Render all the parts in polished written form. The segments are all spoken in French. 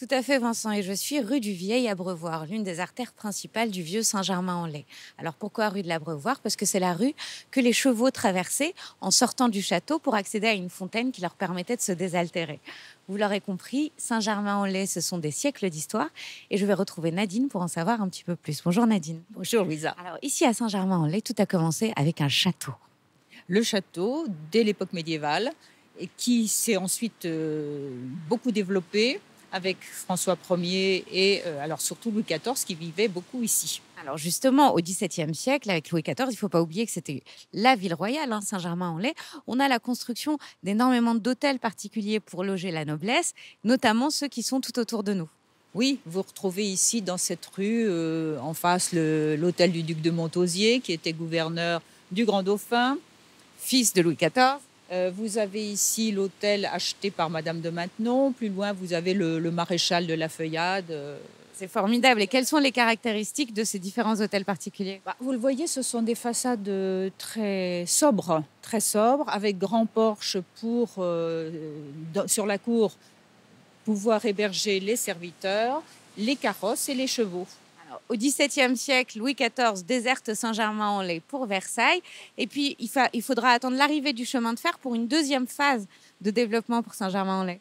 Tout à fait, Vincent, et je suis rue du Vieil Abreuvoir, l'une des artères principales du vieux Saint-Germain-en-Laye. Alors pourquoi rue de l'Abreuvoir? Parce que c'est la rue que les chevaux traversaient en sortant du château pour accéder à une fontaine qui leur permettait de se désaltérer. Vous l'aurez compris, Saint-Germain-en-Laye, ce sont des siècles d'histoire, et je vais retrouver Nadine pour en savoir un petit peu plus. Bonjour Nadine. Bonjour Louisa. Alors ici à Saint-Germain-en-Laye, tout a commencé avec un château. Le château, dès l'époque médiévale, et qui s'est ensuite beaucoup développé avec François Ier et alors surtout Louis XIV qui vivait beaucoup ici. Alors justement, au XVIIe siècle, avec Louis XIV, il ne faut pas oublier que c'était la ville royale, hein, Saint-Germain-en-Laye. On a la construction d'énormément d'hôtels particuliers pour loger la noblesse, notamment ceux qui sont tout autour de nous. Oui, vous retrouvez ici dans cette rue, en face, l'hôtel du duc de Montausier qui était gouverneur du Grand Dauphin. Fils de Louis XIV. Vous avez ici l'hôtel acheté par Madame de Maintenon. Plus loin, vous avez le maréchal de la Feuillade. C'est formidable. Et quelles sont les caractéristiques de ces différents hôtels particuliers? Vous le voyez, ce sont des façades très sobres, avec grand porche pour, sur la cour, pouvoir héberger les serviteurs, les carrosses et les chevaux. Au XVIIe siècle, Louis XIV déserte Saint-Germain-en-Laye pour Versailles. Et puis, il faudra attendre l'arrivée du chemin de fer pour une deuxième phase de développement pour Saint-Germain-en-Laye.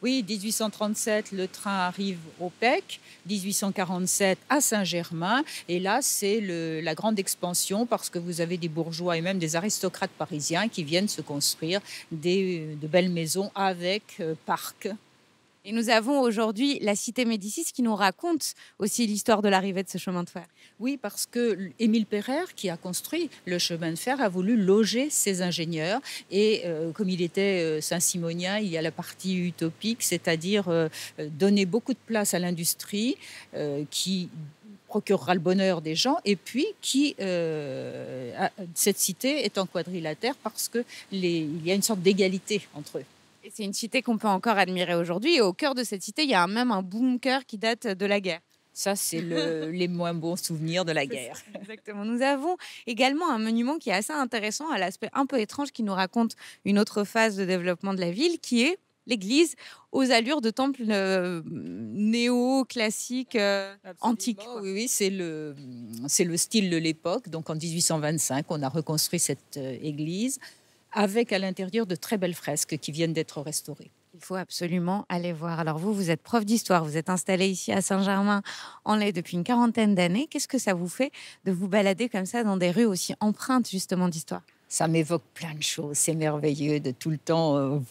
Oui, 1837, le train arrive au Pec, 1847 à Saint-Germain. Et là, c'est la grande expansion parce que vous avez des bourgeois et même des aristocrates parisiens qui viennent se construire de belles maisons avec parc. Et nous avons aujourd'hui la cité Médicis qui nous raconte aussi l'histoire de l'arrivée de ce chemin de fer. Oui, parce que Émile Pereire, qui a construit le chemin de fer, a voulu loger ses ingénieurs. Et comme il était saint-simonien, il y a la partie utopique, c'est-à-dire donner beaucoup de place à l'industrie qui procurera le bonheur des gens, et puis cette cité est en quadrilatère parce qu'il y a une sorte d'égalité entre eux. Et c'est une cité qu'on peut encore admirer aujourd'hui. Et au cœur de cette cité, il y a même un bunker qui date de la guerre. Ça, c'est les moins bons souvenirs de la guerre. Exactement. Nous avons également un monument qui est assez intéressant, à l'aspect un peu étrange, qui nous raconte une autre phase de développement de la ville, qui est l'église aux allures de temple néo-classique, antique. Oui, c'est le style de l'époque. Donc en 1825, on a reconstruit cette église avec à l'intérieur de très belles fresques qui viennent d'être restaurées. Il faut absolument aller voir. Alors vous êtes prof d'histoire, vous êtes installé ici à Saint-Germain-en-Laye depuis une quarantaine d'années. Qu'est-ce que ça vous fait de vous balader comme ça dans des rues aussi empreintes justement d'histoire? Ça m'évoque plein de choses. C'est merveilleux de tout le temps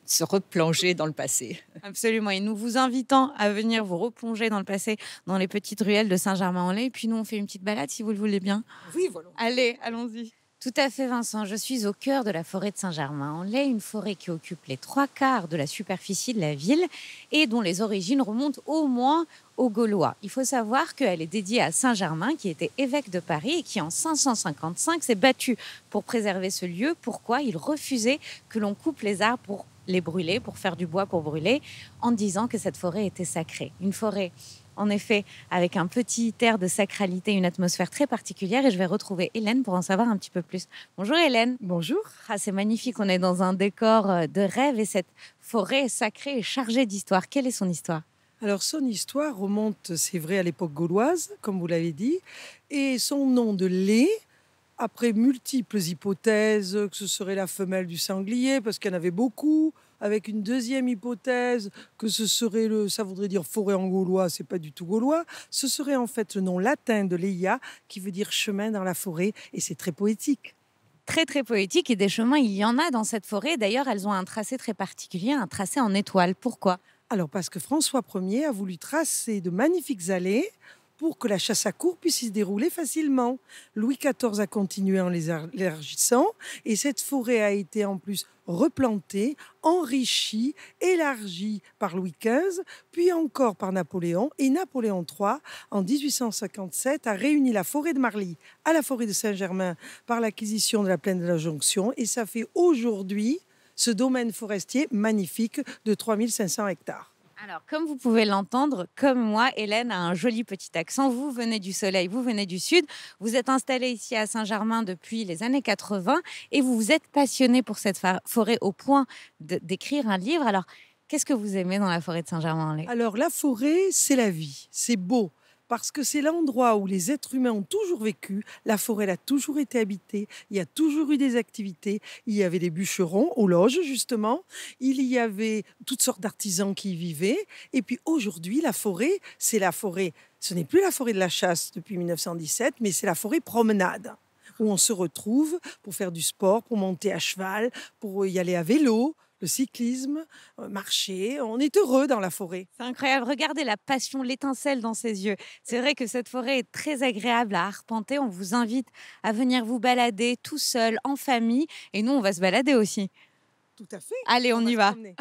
se replonger dans le passé. Absolument. Et nous vous invitons à venir vous replonger dans le passé, dans les petites ruelles de Saint-Germain-en-Laye. Puis nous, on fait une petite balade si vous le voulez bien. Oui, voilà. Allez, allons-y. Tout à fait, Vincent. Je suis au cœur de la forêt de Saint-Germain-en-Laye, une forêt qui occupe les 3/4 de la superficie de la ville et dont les origines remontent au moins aux Gaulois. Il faut savoir qu'elle est dédiée à Saint-Germain, qui était évêque de Paris et qui, en 555, s'est battu pour préserver ce lieu. Pourquoi? Il refusait que l'on coupe les arbres pour les brûler, pour faire du bois pour brûler, en disant que cette forêt était sacrée. Une forêt, en effet, avec un petit air de sacralité, une atmosphère très particulière. Et je vais retrouver Hélène pour en savoir un petit peu plus. Bonjour Hélène. Bonjour. Ah, c'est magnifique, on est dans un décor de rêve et cette forêt sacrée est chargée d'histoire. Quelle est son histoire? Alors, son histoire remonte, c'est vrai, à l'époque gauloise, comme vous l'avez dit, et son nom de lait, après multiples hypothèses, que ce serait la femelle du sanglier, parce qu'il y en avait beaucoup, avec une deuxième hypothèse, que ce serait ça voudrait dire forêt en gaulois, c'est pas du tout gaulois, ce serait en fait le nom latin de Leia, qui veut dire chemin dans la forêt, et c'est très poétique. Très très poétique, et des chemins, il y en a dans cette forêt. D'ailleurs, elles ont un tracé très particulier, un tracé en étoile. Pourquoi? Alors, parce que François Ier a voulu tracer de magnifiques allées pour que la chasse à courre puisse s'y dérouler facilement. Louis XIV a continué en les élargissant et cette forêt a été en plus replantée, enrichie, élargie par Louis XV, puis encore par Napoléon. Et Napoléon III, en 1857, a réuni la forêt de Marly à la forêt de Saint-Germain par l'acquisition de la plaine de la Jonction. Et ça fait aujourd'hui ce domaine forestier magnifique de 3500 hectares. Alors, comme vous pouvez l'entendre, comme moi, Hélène a un joli petit accent. Vous venez du soleil, vous venez du sud. Vous êtes installée ici à Saint-Germain depuis les années 80 et vous vous êtes passionnée pour cette forêt au point d'écrire un livre. Alors, Qu'est-ce que vous aimez dans la forêt de Saint-Germain-en-Laye? Alors, la forêt, c'est la vie, c'est beau. Parce que c'est l'endroit où les êtres humains ont toujours vécu. La forêt elle a toujours été habitée. Il y a toujours eu des activités. Il y avait des bûcherons aux loges, justement. Il y avait toutes sortes d'artisans qui y vivaient. Et puis aujourd'hui, la forêt, c'est la forêt. Ce n'est plus la forêt de la chasse depuis 1917, mais c'est la forêt promenade où on se retrouve pour faire du sport, pour monter à cheval, pour y aller à vélo, le cyclisme, marcher. On est heureux dans la forêt. C'est incroyable, regardez la passion, l'étincelle dans ses yeux. C'est vrai que cette forêt est très agréable à arpenter. On vous invite à venir vous balader tout seul, en famille. Et nous, on va se balader aussi. Tout à fait. Allez, on y se va. promener.